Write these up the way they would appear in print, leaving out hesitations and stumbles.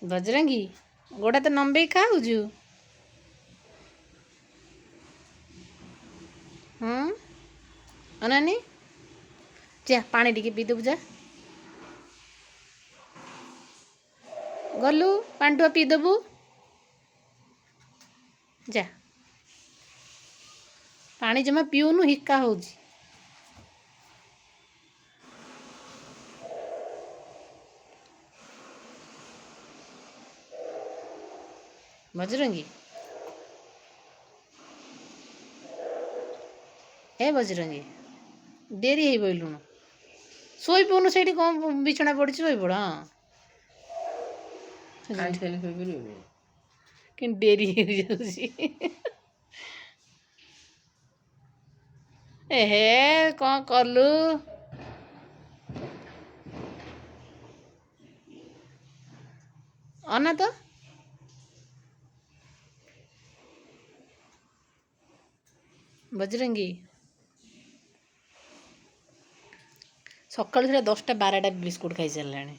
ବଜରଙ୍ଗୀ ଗୋଟା ତ ନମ୍ବେଇ ଖାଉଛୁ। ଅନାନି ଯା ପାଣି ଟିକେ ପିଇଦେବୁ ଯା ଗଲୁ ପାଣିଟୁଆ ପିଇଦେବୁ ଯା ପାଣି ଜମା ପିଉନୁ ହିକା ହେଉଛି। ବଜରଙ୍ଗୀ ଏ ବଜରଙ୍ଗୀ ଡେରି ହେଇ ପଇଲୁଣୁ ଶୋଇପଡ଼ୁନୁ ସେଇଠି କ'ଣ ବିଛଣା ପଡ଼ିଛି ଶୋଇପଡ଼। ହଁ କିନ୍ତୁ ଡେରି ହେଇଯାଉଛି। ଏହେ କ'ଣ କଲୁ ଅନା ତ ବଜରଙ୍ଗୀ ସକାଳୁ ସେଟା 10ଟା 12ଟା ବିସ୍କୁଟ୍ ଖାଇସାରିଲାଣି।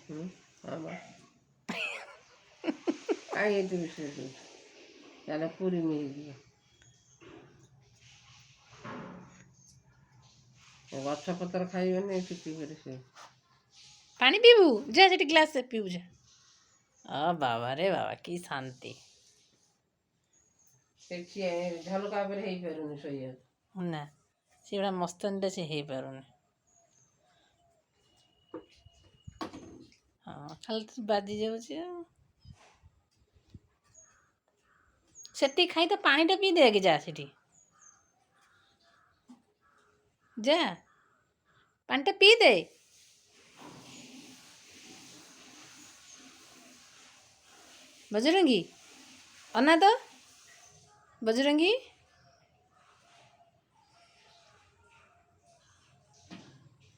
ପୁରୀ ମିଳିଯିବ ଗଛ ପତ୍ର ଖାଇବନି କିଛି କରି ସେ ପାଣି ପିଇବୁ ଯା ସେଠି ଗ୍ଲାସ୍ ପିଇବୁ ଯା। ବାବା ରେ ବାବା କି ଶାନ୍ତି ସେ ଝଲକା ଉପରେ ହେଇପାରୁନି ଶୋଇବାକୁ ନା ସେଗୁଡ଼ା ମସ୍ତାନୀଟା ସେ ହେଇପାରୁନି। ହଁ ଖାଲି ବାଜି ଯାଉଛି ଆଉ ସେତିକି ଖାଇ ତ ପାଣିଟା ପିଇ ଦେଖେ ଯା ସେଠି ଯା ପାଣିଟା ପିଇ ଦେ। ବଜରଙ୍ଗୀ ଅନା ତ ବଜରଙ୍ଗୀ